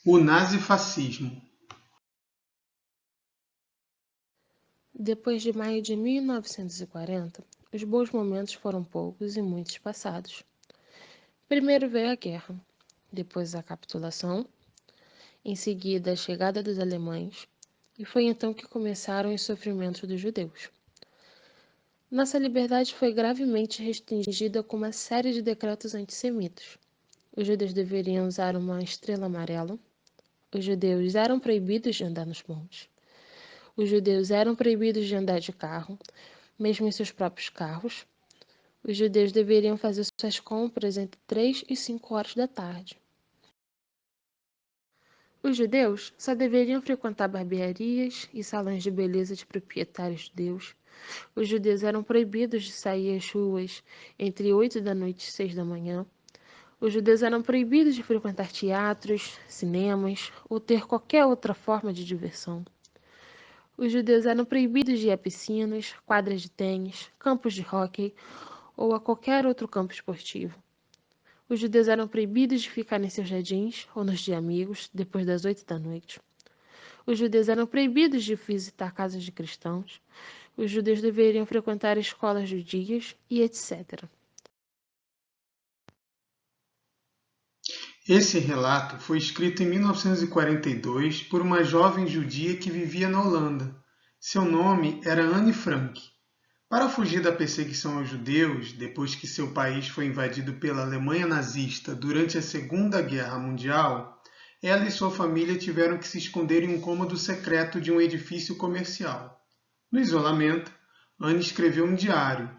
O nazifascismo. Depois de maio de 1940, os bons momentos foram poucos e muito espaçados. Primeiro veio a guerra, depois a capitulação, em seguida a chegada dos alemães, e foi então que começaram os sofrimentos dos judeus. Nossa liberdade foi gravemente restringida com uma série de decretos antissemitas. Os judeus deveriam usar uma estrela amarela. Os judeus eram proibidos de andar nos montes. Os judeus eram proibidos de andar de carro, mesmo em seus próprios carros. Os judeus deveriam fazer suas compras entre 3 e 5 horas da tarde. Os judeus só deveriam frequentar barbearias e salões de beleza de proprietários judeus. Os judeus eram proibidos de sair às ruas entre 8 da noite e 6 da manhã. Os judeus eram proibidos de frequentar teatros, cinemas ou ter qualquer outra forma de diversão. Os judeus eram proibidos de ir a piscinas, quadras de tênis, campos de hóquei ou a qualquer outro campo esportivo. Os judeus eram proibidos de ficar em seus jardins ou nos de amigos depois das 8 da noite. Os judeus eram proibidos de visitar casas de cristãos. Os judeus deveriam frequentar escolas judias e etc. Esse relato foi escrito em 1942 por uma jovem judia que vivia na Holanda. Seu nome era Anne Frank. Para fugir da perseguição aos judeus, depois que seu país foi invadido pela Alemanha nazista durante a Segunda Guerra Mundial, ela e sua família tiveram que se esconder em um cômodo secreto de um edifício comercial. No isolamento, Anne escreveu um diário.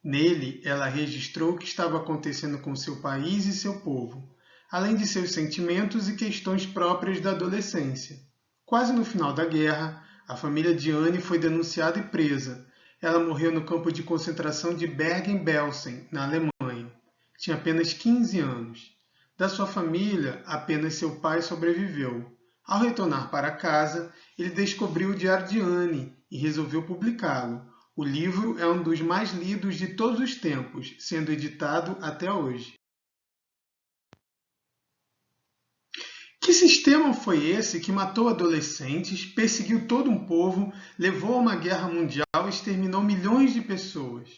Nele, ela registrou o que estava acontecendo com seu país e seu povo, além de seus sentimentos e questões próprias da adolescência. Quase no final da guerra, a família de Anne foi denunciada e presa. Ela morreu no campo de concentração de Bergen-Belsen, na Alemanha. Tinha apenas 15 anos. Da sua família, apenas seu pai sobreviveu. Ao retornar para casa, ele descobriu o diário de Anne e resolveu publicá-lo. O livro é um dos mais lidos de todos os tempos, sendo editado até hoje. Que sistema foi esse que matou adolescentes, perseguiu todo um povo, levou a uma guerra mundial e exterminou milhões de pessoas?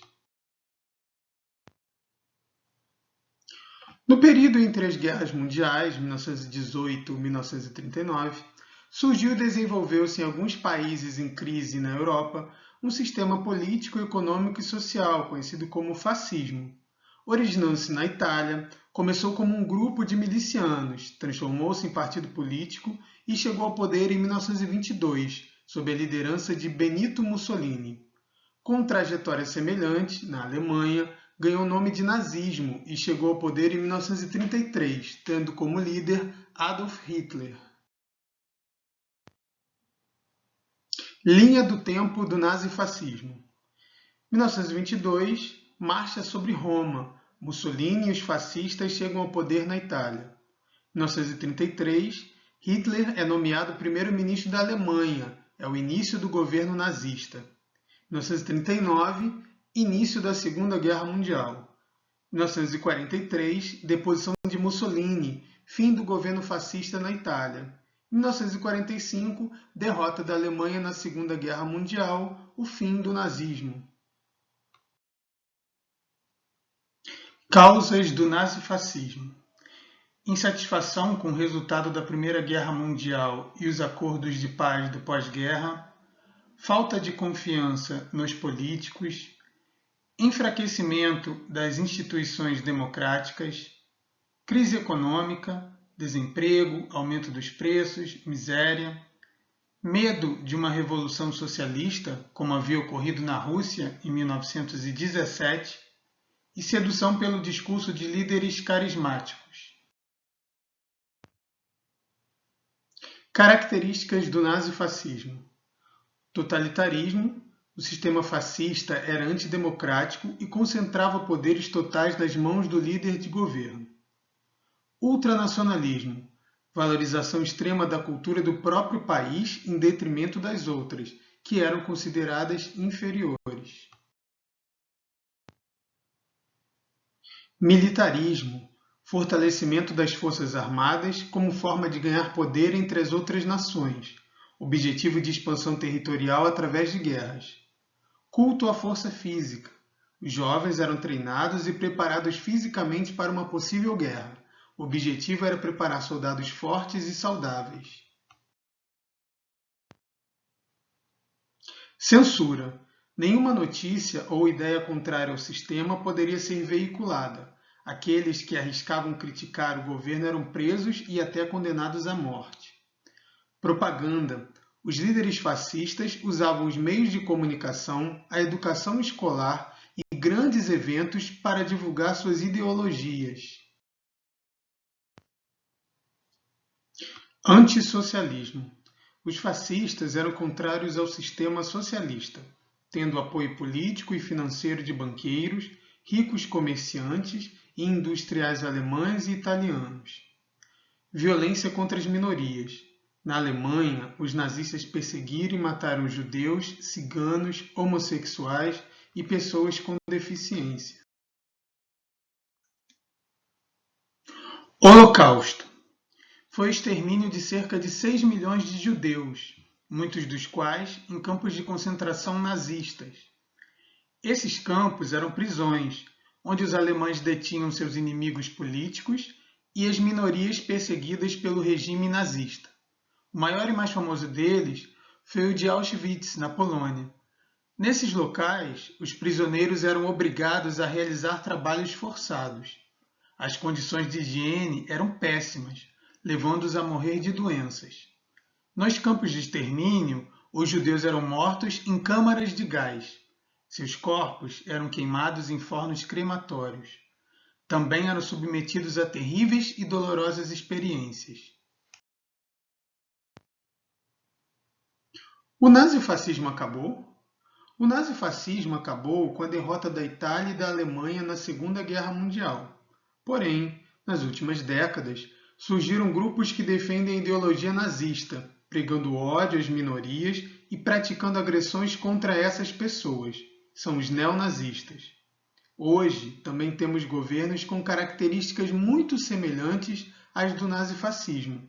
No período entre as guerras mundiais, 1918 e 1939, surgiu e desenvolveu-se em alguns países em crise na Europa um sistema político, econômico e social conhecido como fascismo. Originando-se na Itália, começou como um grupo de milicianos, transformou-se em partido político e chegou ao poder em 1922, sob a liderança de Benito Mussolini. Com trajetória semelhante, na Alemanha, ganhou o nome de nazismo e chegou ao poder em 1933, tendo como líder Adolf Hitler. Linha do tempo do nazifascismo. 1922, marcha sobre Roma. Mussolini e os fascistas chegam ao poder na Itália. 1933, Hitler é nomeado primeiro-ministro da Alemanha. É o início do governo nazista. 1939, início da Segunda Guerra Mundial. 1943, deposição de Mussolini, fim do governo fascista na Itália. 1945, derrota da Alemanha na Segunda Guerra Mundial, o fim do nazismo. Causas do nazifascismo. Insatisfação com o resultado da Primeira Guerra Mundial e os acordos de paz do pós-guerra, falta de confiança nos políticos, enfraquecimento das instituições democráticas, crise econômica, desemprego, aumento dos preços, miséria, medo de uma revolução socialista, como havia ocorrido na Rússia em 1917, e sedução pelo discurso de líderes carismáticos. Características do nazifascismo. Totalitarismo. O sistema fascista era antidemocrático e concentrava poderes totais nas mãos do líder de governo. Ultranacionalismo. Valorização extrema da cultura do próprio país em detrimento das outras, que eram consideradas inferiores. Militarismo. fortalecimento das forças armadas como forma de ganhar poder entre as outras nações, objetivo de expansão territorial através de guerras. Culto à força física. Os jovens eram treinados e preparados fisicamente para uma possível guerra. O objetivo era preparar soldados fortes e saudáveis. Censura. Nenhuma notícia ou ideia contrária ao sistema poderia ser veiculada. Aqueles que arriscavam criticar o governo eram presos e até condenados à morte. Propaganda. Os líderes fascistas usavam os meios de comunicação, a educação escolar e grandes eventos para divulgar suas ideologias. Antissocialismo. Os fascistas eram contrários ao sistema socialista, tendo apoio político e financeiro de banqueiros, ricos comerciantes e industriais alemães e italianos. Violência contra as minorias. Na Alemanha, os nazistas perseguiram e mataram judeus, ciganos, homossexuais e pessoas com deficiência. Holocausto. Foi o extermínio de cerca de 6 milhões de judeus, muitos dos quais em campos de concentração nazistas. Esses campos eram prisões, onde os alemães detinham seus inimigos políticos e as minorias perseguidas pelo regime nazista. O maior e mais famoso deles foi o de Auschwitz, na Polônia. Nesses locais, os prisioneiros eram obrigados a realizar trabalhos forçados. As condições de higiene eram péssimas, levando-os a morrer de doenças. Nos campos de extermínio, os judeus eram mortos em câmaras de gás. Seus corpos eram queimados em fornos crematórios. Também eram submetidos a terríveis e dolorosas experiências. O nazifascismo acabou? O nazifascismo acabou com a derrota da Itália e da Alemanha na Segunda Guerra Mundial. Porém, nas últimas décadas, surgiram grupos que defendem a ideologia nazista, pregando ódio às minorias e praticando agressões contra essas pessoas. São os neonazistas. Hoje, também temos governos com características muito semelhantes às do nazifascismo.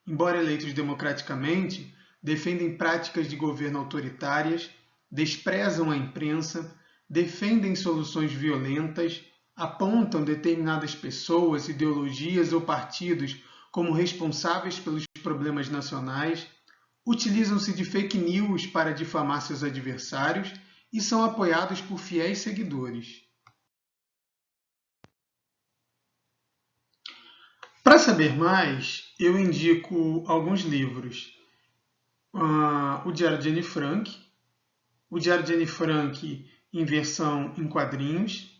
Embora eleitos democraticamente, defendem práticas de governo autoritárias, desprezam a imprensa, defendem soluções violentas, apontam determinadas pessoas, ideologias ou partidos como responsáveis pelos problemas nacionais, utilizam-se de fake news para difamar seus adversários e são apoiados por fiéis seguidores. Para saber mais, eu indico alguns livros. O Diário de Anne Frank, o Diário de Anne Frank em versão em quadrinhos,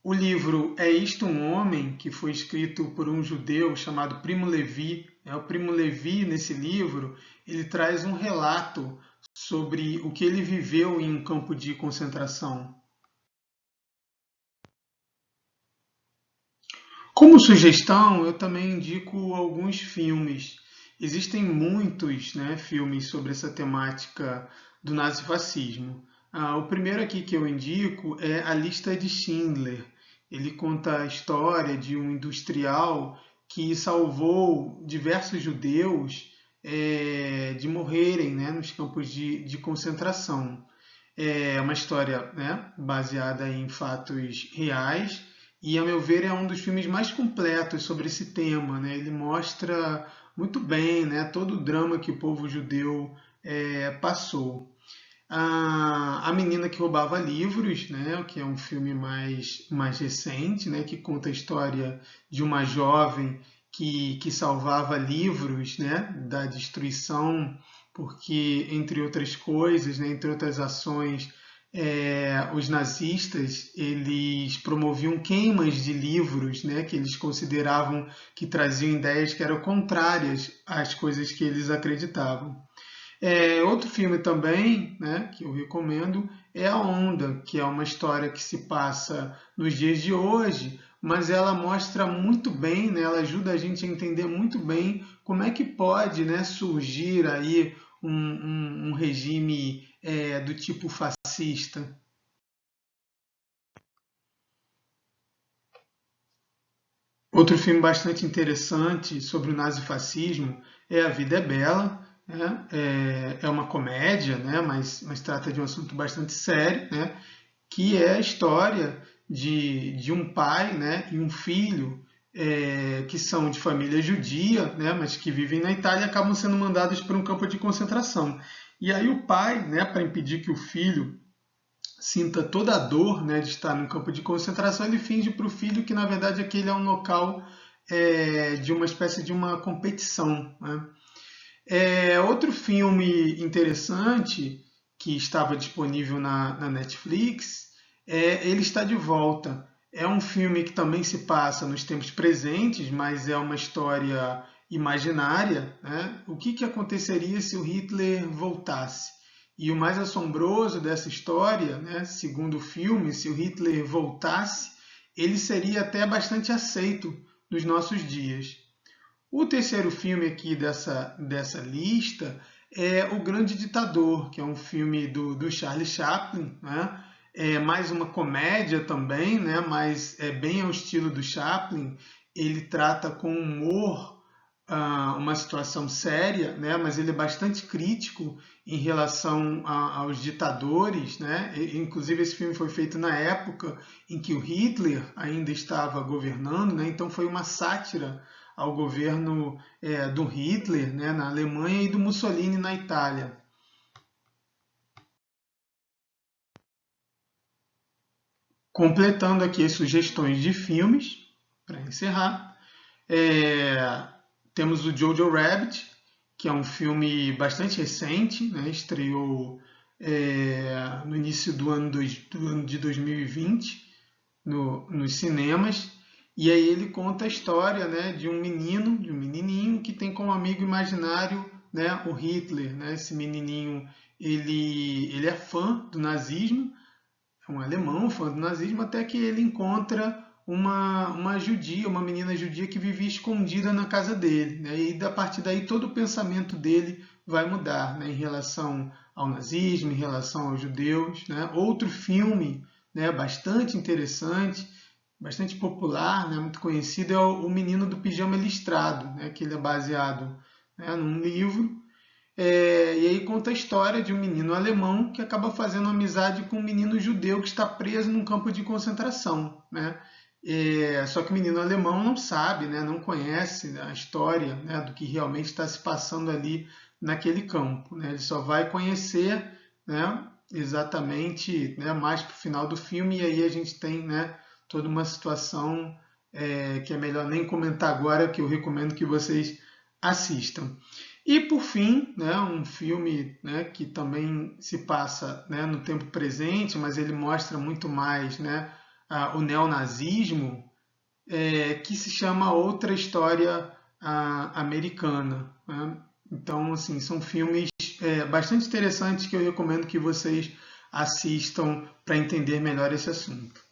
o livro É Isto um Homem?, que foi escrito por um judeu chamado Primo Levi. O Primo Levi, nesse livro, ele traz um relato sobre o que ele viveu em um campo de concentração. Como sugestão, eu também indico alguns filmes. Existem muitos filmes sobre essa temática do nazifascismo. O primeiro aqui que eu indico é A Lista de Schindler. Ele conta a história de um industrial que salvou diversos judeus de morrerem nos campos de concentração. É uma história baseada em fatos reais e, a meu ver, é um dos filmes mais completos sobre esse tema. Ele mostra muito bem todo o drama que o povo judeu passou. A Menina que Roubava Livros, que é um filme mais recente, que conta a história de uma jovem que salvava livros da destruição, porque, entre outras coisas, entre outras ações, os nazistas eles promoviam queimas de livros que eles consideravam que traziam ideias que eram contrárias às coisas que eles acreditavam. Outro filme também que eu recomendo é A Onda, que é uma história que se passa nos dias de hoje, mas ela mostra muito bem, ela ajuda a gente a entender muito bem como é que pode surgir aí um regime do tipo fascista. Outro filme bastante interessante sobre o nazifascismo é A Vida é Bela, né? É uma comédia, né? mas trata de um assunto bastante sério, né? Que é a história de um pai, né? E um filho que são de família judia, né? Mas que vivem na Itália e acabam sendo mandados para um campo de concentração. E aí o pai, né? Para impedir que o filho sinta toda a dor, né, de estar num campo de concentração, ele finge para o filho que na verdade aquele é um local de uma espécie de uma competição, né? Outro filme interessante que estava disponível na Netflix Ele Está de Volta. É um filme que também se passa nos tempos presentes, mas é uma história imaginária, né? O que aconteceria se o Hitler voltasse? E o mais assombroso dessa história, né, segundo o filme, se o Hitler voltasse, ele seria até bastante aceito nos nossos dias. O terceiro filme aqui dessa lista é O Grande Ditador, que é um filme do Charlie Chaplin, né? É mais uma comédia também, né? Mas é bem ao estilo do Chaplin. Ele trata com humor uma situação séria, né? Mas ele é bastante crítico em relação aos ditadores, né? Inclusive esse filme foi feito na época em que o Hitler ainda estava governando, né? Então foi uma sátira ao governo do Hitler, né, na Alemanha, e do Mussolini na Itália. Completando aqui as sugestões de filmes, para encerrar, temos o Jojo Rabbit, que é um filme bastante recente, né, estreou no início do ano de 2020 nos cinemas. E aí ele conta a história, né, de um menininho que tem como amigo imaginário, né, o Hitler, né? Esse menininho ele é fã do nazismo, é um alemão fã do nazismo, até que ele encontra uma judia, uma menina judia que vivia escondida na casa dele, né? E a partir daí todo o pensamento dele vai mudar, né, em relação ao nazismo, em relação aos judeus, né? Outro filme, né, bastante interessante, bastante popular, né, muito conhecido, é o Menino do Pijama Listrado, né, que ele é baseado, né, num livro. E aí conta a história de um menino alemão que acaba fazendo amizade com um menino judeu que está preso num campo de concentração, né? Só que o menino alemão não sabe, né, não conhece a história, né, do que realmente está se passando ali naquele campo, né? Ele só vai conhecer, né, exatamente, né, mais para o final do filme, e aí a gente tem, né, toda uma situação que é melhor nem comentar agora, que eu recomendo que vocês assistam. E por fim, né, um filme, né, que também se passa, né, no tempo presente, mas ele mostra muito mais, né, o neonazismo, que se chama Outra História Americana, né? Então, assim, são filmes bastante interessantes que eu recomendo que vocês assistam para entender melhor esse assunto.